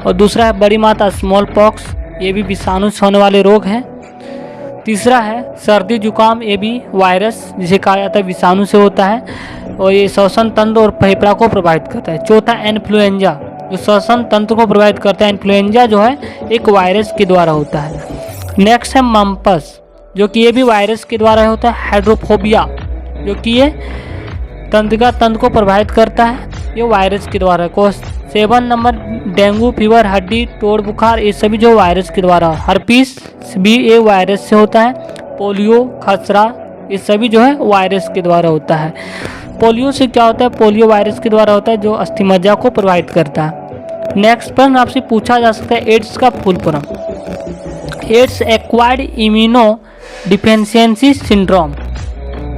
और दूसरा है बड़ी माता स्मॉल पॉक्स, ये भी विषाणु से होने वाले रोग हैं। तीसरा है सर्दी जुकाम, ये भी वायरस जिसे कहा जाता है विषाणु से होता है, और ये श्वसन तंत्र और फेफड़ा को प्रभावित करता है। चौथा इन्फ्लुएंजा, जो श्वसन तंत्र को प्रभावित करता है। इन्फ्लुएंजा जो है एक वायरस के द्वारा होता है। नेक्स्ट है मम्पस, जो कि ये भी वायरस के द्वारा होता है। हाइड्रोफोबिया, जो कि ये तंत्रिका तंत्र को प्रभावित करता है, ये वायरस के द्वारा। 7 नंबर डेंगू फीवर, हड्डी तोड़ बुखार, ये सभी जो वायरस के द्वारा। हर्पीस भी ये वायरस से होता है। पोलियो, खसरा, ये सभी जो है वायरस के द्वारा होता है। पोलियो से क्या होता है, पोलियो वायरस के द्वारा होता है, जो अस्थिमज्जा को प्रभावित करता है। नेक्स्ट प्रश्न आपसे पूछा जा सकता है एड्स का full form. Ads acquired immuno deficiency syndrome,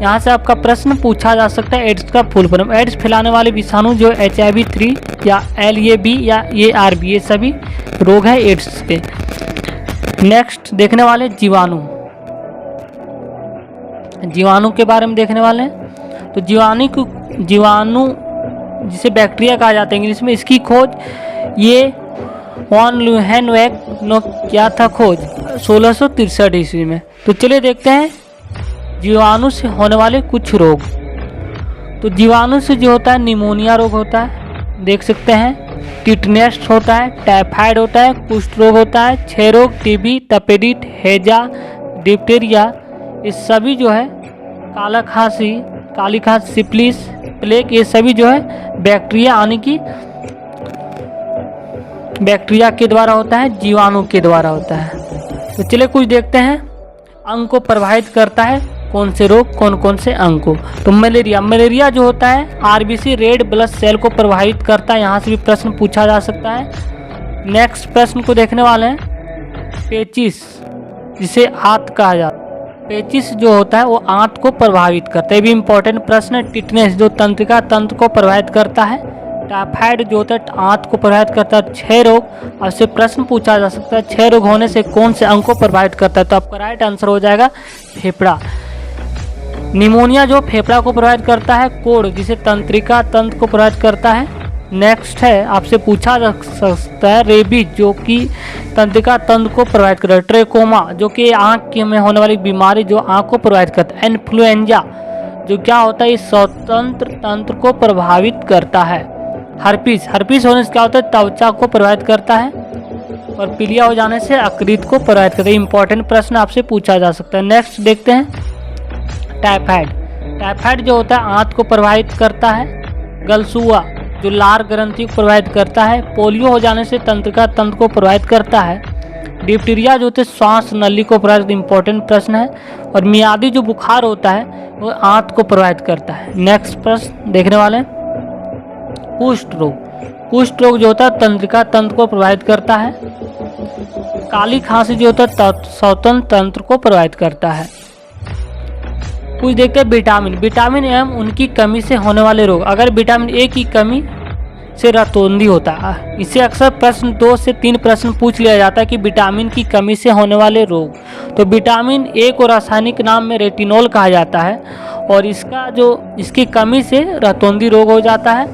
यहाँ से आपका प्रश्न पूछा जा सकता है एड्स का फुल फॉर्म। एड्स फैलाने वाले विषाणु जो HIV-3 या LAB या ARB, ये सभी रोग है एड्स के। नेक्स्ट देखने वाले जीवाणु के बारे में देखने वाले हैं। तो जीवाणु जिसे बैक्टीरिया कहा जाता है इंग्लिश में, इसकी खोज ये वॉन ल्यूहेनवेक ने किया था खोज 1663 ईस्वी में। तो चलिए देखते हैं जीवाणु से होने वाले कुछ रोग। तो जीवाणु से जो होता है निमोनिया रोग होता है, देख सकते हैं, टिटनेस होता है, टाइफाइड होता है, कुष्ठ रोग होता है, क्षय रोग, टीबी, टपेडिट, हैजा, डिप्टेरिया, ये सभी जो है काली खांसी, सिफिलिस, प्लेग, ये सभी जो है बैक्टीरिया के द्वारा होता है, जीवाणु के द्वारा होता है। तो चलिए कुछ देखते हैं अंग को प्रभावित करता है कौन से रोग, कौन कौन से अंग को। तो मलेरिया जो होता है RBC रेड ब्लड सेल को प्रभावित करता है, यहाँ से भी प्रश्न पूछा जा सकता है। नेक्स्ट प्रश्न को देखने वाले हैं पेचिस, जिसे आंत कहा जाता है। पेचिस जो होता है वो आंत को प्रभावित करता है, ये भी इंपॉर्टेंट प्रश्न है। टिटनेस जो तंत्रिका तंत्र को प्रभावित करता है। टाइफाइड जो होता है आंत को प्रभावित करता है। क्षय रोग, और इससे प्रश्न पूछा जा सकता है क्षय रोग होने से कौन से अंग को प्रभावित करता है, तो आपका राइट आंसर हो जाएगा फेफड़ा। निमोनिया जो फेफड़ा को प्रभावित करता है। कोढ़ जिसे तंत्रिका तंत्र को प्रभावित करता है। नेक्स्ट है आपसे पूछा जा सकता है रेबीज जो कि तंत्रिका तंत्र को प्रभावित करता है। ट्रेकोमा जो कि आँख में होने वाली बीमारी जो आँख को प्रभावित करता है। इन्फ्लुएंजा जो क्या होता है ये स्वतंत्र तंत्र को प्रभावित करता है। हर्पीस होने से क्या होता है त्वचा को प्रभावित करता है। और पीलिया हो जाने से यकृत को प्रभावित करता है। इंपॉर्टेंट प्रश्न आपसे पूछा जा सकता है। नेक्स्ट देखते हैं टाइफाइड जो होता है आंत को प्रभावित करता है। गलसुआ जो लार ग्रंथि को प्रभावित करता है। पोलियो हो जाने से तंत्रिका तंत्र को प्रभावित करता है। डिप्टीरिया जो होते श्वास नली को प्रभावित, इंपॉर्टेंट प्रश्न है। और मियादी जो बुखार होता है वो आंत को प्रभावित करता है। नेक्स्ट प्रश्न देखने वाले हैं कुष्ठ रोग जो होता है तंत्रिका तंत्र को प्रभावित करता है। काली खांसी जो होता है स्वतंत्र तंत्र को प्रभावित करता है। कुछ देखते हैं विटामिन एवं उनकी कमी से होने वाले रोग। अगर विटामिन ए की कमी से रतौंधी होता है, इससे अक्सर प्रश्न 2 से 3 प्रश्न पूछ लिया जाता है कि विटामिन की कमी से होने वाले रोग। तो विटामिन ए को रासायनिक नाम में रेटिनॉल कहा जाता है और इसकी कमी से रतौंधी रोग हो जाता है।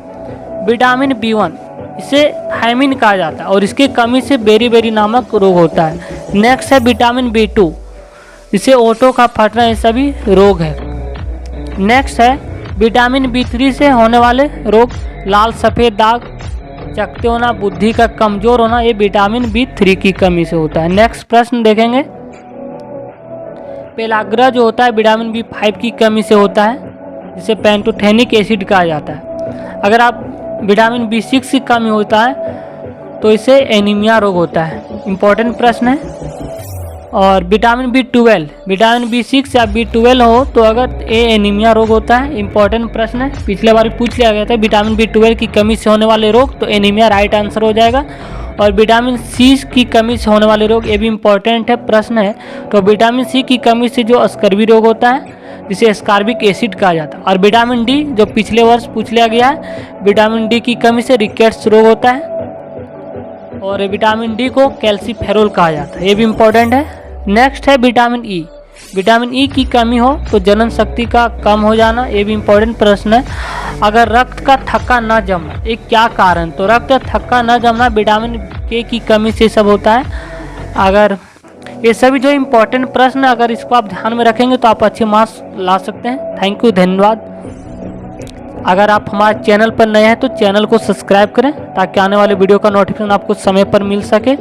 विटामिन B1 इसे थायमिन कहा जाता है और इसकी कमी से बेरी नामक रोग होता है। नेक्स्ट है विटामिन B2, इसे ओटो का फटना, ये सभी रोग है। नेक्स्ट है विटामिन B3 से होने वाले रोग, लाल सफ़ेद दाग, चकते होना, बुद्धि का कमजोर होना, ये विटामिन B3 की कमी से होता है। नेक्स्ट प्रश्न देखेंगे पेलाग्रा जो होता है विटामिन B5 की कमी से होता है, जिसे पैंटोथेनिक एसिड कहा जाता है। अगर आप विटामिन B6 की कमी होता है तो इसे एनीमिया रोग होता है। इंपॉर्टेंट प्रश्न है। और विटामिन B6 या B12 हो तो अगर ये एनीमिया रोग होता है। इंपॉर्टेंट प्रश्न है, पिछले बार पूछ लिया गया था। विटामिन B12 की कमी से होने वाले रोग, तो एनीमिया राइट आंसर हो जाएगा। और विटामिन C की कमी से होने वाले रोग, ये भी इंपॉर्टेंट है प्रश्न है। तो विटामिन C की कमी से जो स्कर्वी रोग होता है जिसे स्कॉर्बिक एसिड कहा जाता है। और विटामिन D जो पिछले वर्ष पूछ लिया गया है, विटामिन D की कमी से रिकेट्स रोग होता है। और विटामिन D को कैल्सीफेरोल कहा जाता है, ये भी इंपॉर्टेंट है। नेक्स्ट है विटामिन E की कमी हो तो जनन शक्ति का कम हो जाना, ये भी इंपॉर्टेंट प्रश्न है। अगर रक्त का थक्का न जमना, एक क्या कारण, तो रक्त थक्का न जमना विटामिन K की कमी से सब होता है। अगर ये सभी जो इंपॉर्टेंट प्रश्न है, अगर इसको आप ध्यान में रखेंगे तो आप अच्छे मार्क्स ला सकते हैं। थैंक यू, धन्यवाद। अगर आप हमारे चैनल पर नए हैं तो चैनल को सब्सक्राइब करें ताकि आने वाले वीडियो का नोटिफिकेशन आपको समय पर मिल सके।